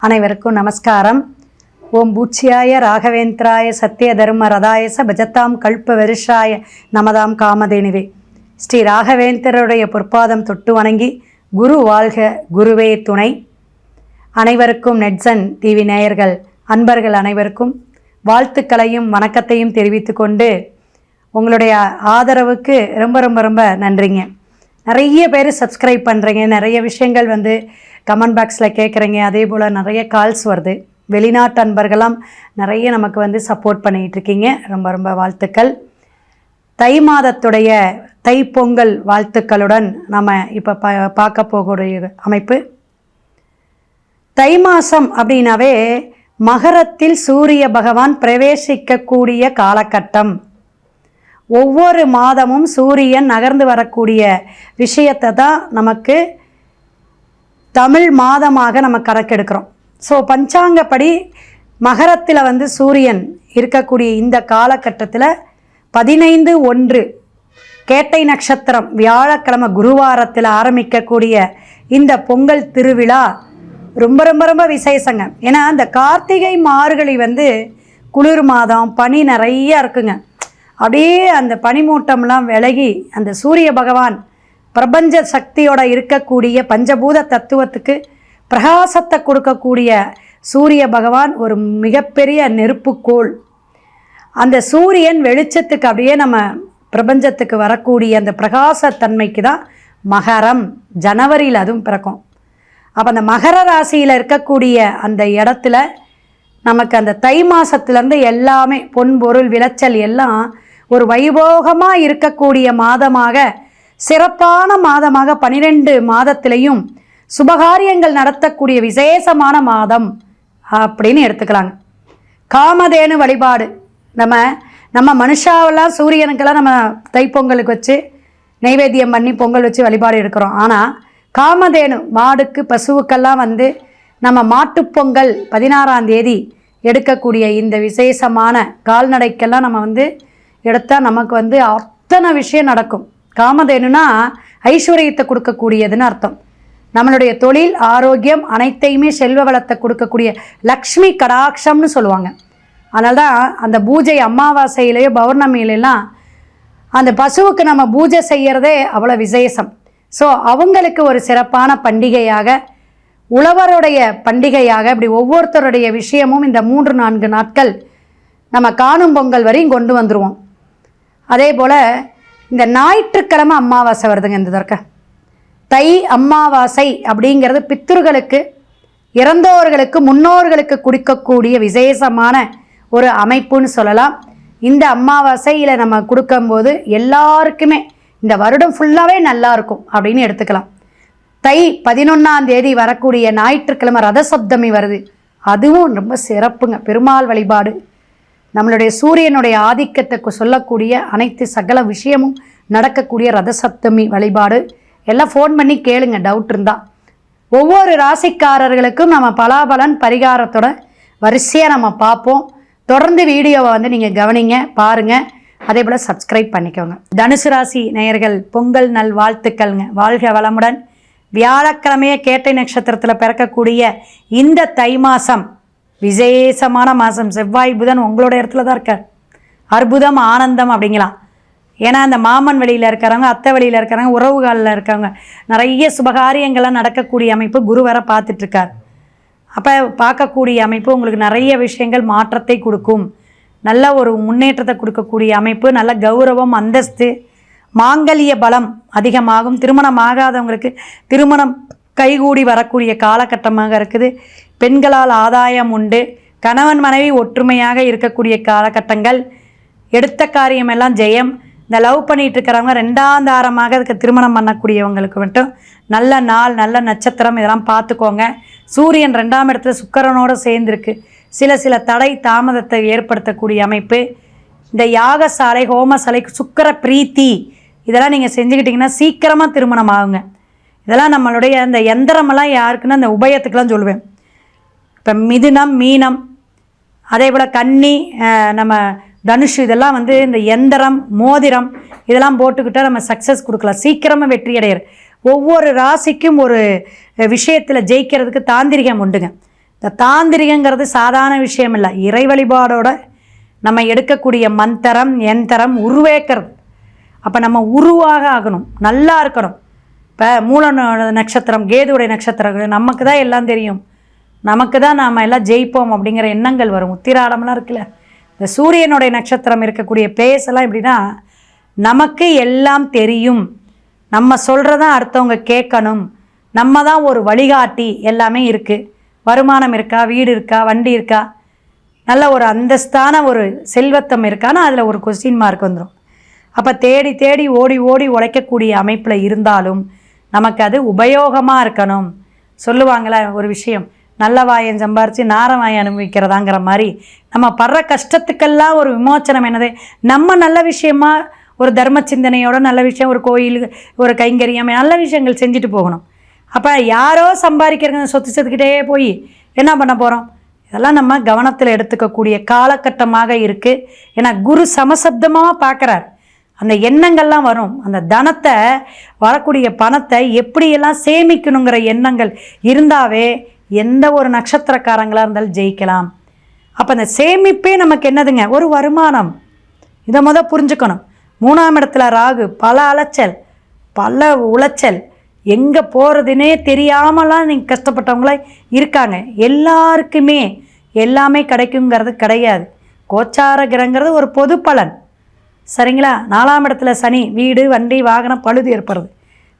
அனைவருக்கும் நமஸ்காரம். ஓம் பூச்சியாய ராகவேந்திராய சத்திய தர்ம ரதாயச பஜத்தாம் கல்ப வருஷாய நமதாம் காமதேனுவே. ஸ்ரீ ராகவேந்திரருடைய பொற்பாதம் தொட்டு வணங்கி குரு வாழ்க குருவே துணை. அனைவருக்கும் நெட்சன் டிவி நேயர்கள் அன்பர்கள் அனைவருக்கும் வாழ்த்துக்களையும் வணக்கத்தையும் தெரிவித்து கொண்டு உங்களுடைய ஆதரவுக்கு ரொம்ப ரொம்ப ரொம்ப நன்றிங்க. நிறைய பேர் சப்ஸ்கிரைப் பண்ணுறீங்க, நிறைய விஷயங்கள் கமெண்ட் பாக்ஸில் கேட்குறீங்க. அதே போல் நிறைய கால்ஸ் வருது. வெளிநாட்டு அன்பர்களாம் நிறைய நமக்கு சப்போர்ட் பண்ணிகிட்ருக்கீங்க. ரொம்ப ரொம்ப வாழ்த்துக்கள். தை மாதத்துடைய தைப்பொங்கல் வாழ்த்துக்களுடன் நம்ம இப்போ பார்க்க போகக்கூடிய அமைப்பு. தை மாதம் அப்படின்னாவே மகரத்தில் சூரிய பகவான் பிரவேசிக்கக்கூடிய காலகட்டம். ஒவ்வொரு மாதமும் சூரியன் நகர்ந்து வரக்கூடிய விஷயத்தை தான் நமக்கு தமிழ் மாதமாக நம்ம கணக்கெடுக்கிறோம். ஸோ பஞ்சாங்கப்படி மகரத்தில் சூரியன் இருக்கக்கூடிய இந்த காலகட்டத்தில் 15/1 கேட்டை நட்சத்திரம் வியாழக்கிழமை குருவாரத்தில் ஆரம்பிக்கக்கூடிய இந்த பொங்கல் திருவிழா ரொம்ப ரொம்ப ரொம்ப விசேஷங்க. ஏன்னா அந்த கார்த்திகை மார்கழி குளிர் மாதம், பனி நிறைய இருக்குங்க. அப்படியே அந்த பனிமூட்டம்லாம் விலகி அந்த சூரிய பகவான் பிரபஞ்ச சக்தியோட இருக்கக்கூடிய பஞ்சபூத தத்துவத்துக்கு பிரகாசத்தை கொடுக்கக்கூடிய சூரிய பகவான் ஒரு மிகப்பெரிய நெருப்புக்கோள். அந்த சூரியன் வெளிச்சத்துக்கு அப்படியே நம்ம பிரபஞ்சத்துக்கு வரக்கூடிய அந்த பிரகாசத்தன்மைக்கு தான் மகரம். ஜனவரியில் அதுவும் பிறக்கும். அப்போ அந்த மகர ராசியில் இருக்கக்கூடிய அந்த இடத்துல நமக்கு அந்த தை மாதத்துலேருந்து எல்லாமே பொன்பொருள் விளைச்சல் எல்லாம் ஒரு வைபோகமாக இருக்கக்கூடிய மாதமாக, சிறப்பான மாதமாக 12 மாதத்திலையும் சுபகாரியங்கள் நடத்தக்கூடிய விசேஷமான மாதம் அப்படின்னு எடுத்துக்கலாங்க. காமதேனு வழிபாடு நம்ம மனுஷாவெல்லாம் சூரியனுக்கெல்லாம் நம்ம தைப்பொங்கலுக்கு வச்சு நைவேத்தியம் பண்ணி பொங்கல் வச்சு வழிபாடு எடுக்கிறோம். ஆனால் காமதேனு மாடுக்கு பசுவுக்கெல்லாம் நம்ம மாட்டுப்பொங்கல் 16ஆம் தேதி எடுக்கக்கூடிய இந்த விசேஷமான கால்நடைக்கெல்லாம் நம்ம எடுத்தால் நமக்கு அத்தனை விஷயம் நடக்கும். காமதேனுனா ஐஸ்வர்யத்தை கொடுக்கக்கூடியதுன்னு அர்த்தம். நம்மளுடைய தொழில், ஆரோக்கியம் அனைத்தையுமே செல்வ வளத்தை கொடுக்கக்கூடிய லக்ஷ்மி கடாட்சம்னு சொல்லுவாங்க. அதனால தான் அந்த பூஜை அமாவாசையிலேயோ பௌர்ணமியிலெல்லாம் அந்த பசுவுக்கு நம்ம பூஜை செய்கிறதே அவ்வளோ விசேஷம். ஸோ அவங்களுக்கு ஒரு சிறப்பான பண்டிகையாக, உழவருடைய பண்டிகையாக, இப்படி ஒவ்வொருத்தருடைய விஷயமும் இந்த 3-4 நாட்கள் நம்ம காணும் பொங்கல் வரையும் கொண்டு வந்துடுவோம். அதே போல் இந்த ஞாயிற்றுக்கிழமை அமாவாசை வருதுங்க. இந்த தடவை தை அமாவாசை அப்படிங்கிறது பித்ருகளுக்கு, இறந்தோர்களுக்கு, முன்னோர்களுக்கு கொடுக்கக்கூடிய விசேஷமான ஒரு அமைப்புன்னு சொல்லலாம். இந்த அமாவாசையில் நம்ம கொடுக்கும்போது எல்லாருக்குமே இந்த வருடம் ஃபுல்லாகவே நல்லா இருக்கும் அப்படின்னு எடுத்துக்கலாம். தை 11ஆம் தேதி வரக்கூடிய ஞாயிற்றுக்கிழமை ரதசப்தமி வருது. அதுவும் ரொம்ப சிறப்புங்க. பெருமாள் வழிபாடு, நம்மளுடைய சூரியனுடைய ஆதிக்கத்தை சொல்லக்கூடிய அனைத்து சகல விஷயமும் நடக்கக்கூடிய ரதசப்தமி வழிபாடு எல்லாம் ஃபோன் பண்ணி கேளுங்க டவுட் இருந்தால். ஒவ்வொரு ராசிக்காரர்களுக்கும் நம்ம பலாபலன் பரிகாரத்தோட வரிசையாக நம்ம பார்ப்போம். தொடர்ந்து வீடியோவை நீங்கள் கவனிங்க, பாருங்கள். அதே போல் சப்ஸ்கிரைப் பண்ணிக்கோங்க. தனுசு ராசி நேயர்கள் பொங்கல் நல் வாழ்த்துக்கள்ங்க. வாழ்க வளமுடன். வியாழக்கிழமையே கேட்டை நட்சத்திரத்தில் பிறக்கக்கூடிய இந்த தை மாதம் விசேஷமான மாதம். செவ்வாய் புதன் உங்களோட இடத்துல தான் இருக்கார். அற்புதம், ஆனந்தம் அப்படிங்கலாம். ஏன்னா அந்த மாமன் வழியில் இருக்கிறவங்க, அத்தை வழியில் இருக்கிறவங்க, உறவுகளில் இருக்கிறவங்க நிறைய சுபகாரியங்கள்லாம் நடக்கக்கூடிய அமைப்பு குரு வர பார்த்துட்ருக்கார். அப்போ பார்க்கக்கூடிய அமைப்பு உங்களுக்கு நிறைய விஷயங்கள் மாற்றத்தை கொடுக்கும். நல்ல ஒரு முன்னேற்றத்தை கொடுக்கக்கூடிய அமைப்பு. நல்ல கௌரவம், அந்தஸ்து, மாங்கல்ய பலம் அதிகமாகும். திருமணம் ஆகாதவங்களுக்கு திருமணம் கைகூடி வரக்கூடிய காலகட்டமாக இருக்குது. பெண்களால் ஆதாயம் உண்டு. கணவன் மனைவி ஒற்றுமையாக இருக்கக்கூடிய காலகட்டங்கள். எடுத்த காரியமெல்லாம் ஜெயம். இந்த லவ் பண்ணிகிட்டு இருக்கிறவங்க 2ஆம் தாரமாக அதுக்கு திருமணம் பண்ணக்கூடியவங்களுக்கு மட்டும் நல்ல நாள், நல்ல நட்சத்திரம் இதெல்லாம் பார்த்துக்கோங்க. சூரியன் 2ஆம் இடத்துல சுக்கிரனோடு சேர்ந்துருக்கு. சில தடை தாமதத்தை ஏற்படுத்தக்கூடிய அமைப்பு. இந்த யாகசாலை, ஹோமசாலை, சுக்கிர பிரீத்தி இதெல்லாம் நீங்கள் செஞ்சுக்கிட்டிங்கன்னா சீக்கிரமாக திருமணம் ஆகுங்க. இதெல்லாம் நம்மளுடைய இந்த எந்திரமெல்லாம் யாருக்குன்னா அந்த உபயத்துக்கெலாம் சொல்லுவேன். இப்போ மிதுனம், மீனம், அதே போல் கன்னி, நம்ம தனுஷு இதெல்லாம் இந்த எந்திரம், மோதிரம் இதெல்லாம் போட்டுக்கிட்டால் நம்ம சக்ஸஸ் கொடுக்கலாம். சீக்கிரமாக வெற்றி அடையிற ஒவ்வொரு ராசிக்கும் ஒரு விஷயத்தில் ஜெயிக்கிறதுக்கு தாந்திரிகம் உண்டுங்க. இந்த தாந்திரிகங்கிறது சாதாரண விஷயம் இல்லை. இறை வழிபாடோட நம்ம எடுக்கக்கூடிய மந்திரம் யந்திரம் உருவேக்கிறது. அப்போ நம்ம உருவாக ஆகணும், நல்லா இருக்கணும். இப்போ மூல நட்சத்திரம் கேதுவுடைய நட்சத்திரம் நமக்கு தான் எல்லாம் தெரியும், நமக்கு தான் நாம் எல்லாம் ஜெயிப்போம் அப்படிங்கிற எண்ணங்கள் வரும். உத்திராடம்லாம் இருக்குல்ல, இந்த சூரியனுடைய நட்சத்திரம் இருக்கக்கூடிய பிளேஸ் எல்லாம் எப்படின்னா, நமக்கு எல்லாம் தெரியும், நம்ம சொல்கிறதான் அடுத்தவங்க கேட்கணும், நம்ம தான் ஒரு வழிகாட்டி, எல்லாமே இருக்குது. வருமானம் இருக்கா, வீடு இருக்கா, வண்டி இருக்கா, நல்ல ஒரு அந்தஸ்தான ஒரு செல்வத்தம் இருக்கான்னு அதில் ஒரு கொஸ்டின் மார்க் வந்துடும். அப்போ தேடி தேடி ஓடி ஓடி உழைக்கக்கூடிய அமைப்பில் இருந்தாலும் நமக்கு அது உபயோகமாக இருக்கணும். சொல்லுவாங்களே ஒரு விஷயம், நல்ல வாயன் சம்பாரித்து நார வாயை அனுபவிக்கிறதாங்கிற மாதிரி நம்ம படுற கஷ்டத்துக்கெல்லாம் ஒரு விமோச்சனம் என்னது, நம்ம நல்ல விஷயமா ஒரு தர்ம சிந்தனையோட நல்ல விஷயம், ஒரு கோயில், ஒரு கைங்கரியம், நல்ல விஷயங்கள் செஞ்சுட்டு போகணும். அப்போ யாரோ சம்பாதிக்கிறவங்க சொத்து சேர்த்துக்கிட்டே போய் என்ன பண்ண போகிறோம்? இதெல்லாம் நம்ம கவனத்தில் எடுத்துக்கக்கூடிய காலகட்டமாக இருக்குது. ஏன்னா குரு சமசப்தமாக பார்க்குறார். அந்த எண்ணங்கள்லாம் வரும். அந்த தனத்தை, வரக்கூடிய பணத்தை எப்படியெல்லாம் சேமிக்கணுங்கிற எண்ணங்கள் இருந்தாவே எந்த ஒரு நட்சத்திரக்காரங்களாக இருந்தாலும் ஜெயிக்கலாம். அப்போ அந்த சேமிப்பே நமக்கு என்னதுங்க, ஒரு வருமானம். இதை புரிஞ்சுக்கணும். 3ஆம் இடத்துல ராகு, பல அலைச்சல், பல உளைச்சல், எங்கே போகிறதுனே தெரியாமலாம் நீங்கள் கஷ்டப்பட்டவங்கள இருக்காங்க. எல்லாருக்குமே எல்லாமே கிடைக்குங்கிறது கிடையாது. கோச்சார கிரகங்கிறது ஒரு பொது பலன், சரிங்களா? 4ஆம் இடத்துல சனி, வீடு வண்டி வாகனம் பழுது ஏற்படுறது,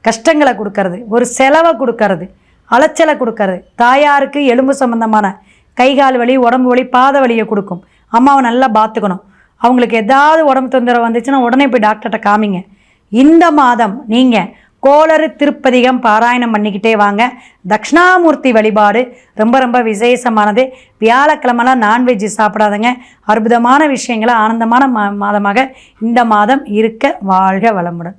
கஷ்டங்களை கொடுக்கறது, ஒரு செலவை கொடுக்கறது, அலைச்சலை கொடுக்கறது. தாயாருக்கு எலும்பு சம்பந்தமான கைகால் வலி, உடம்பு வலி, பாத வலியை கொடுக்கும். அம்மாவை நல்லா பார்த்துக்கணும். அவங்களுக்கு ஏதாவது உடம்பு தொந்தரவு வந்துச்சுன்னா உடனே போய் டாக்டர்கிட்ட காமிங்க. இந்த மாதம் நீங்கள் கோளறு திருப்பதிகம் பாராயணம் பண்ணிக்கிட்டே வாங்க. தட்சிணாமூர்த்தி வழிபாடு ரொம்ப ரொம்ப விசேஷமானது. வியாழக்கிழமெல்லாம் நான்வெஜ் சாப்பிடாதங்க. அற்புதமான விஷயங்களை ஆனந்தமான மாதமாக இந்த மாதம் இருக்க. வாழ்க வளமுடன்.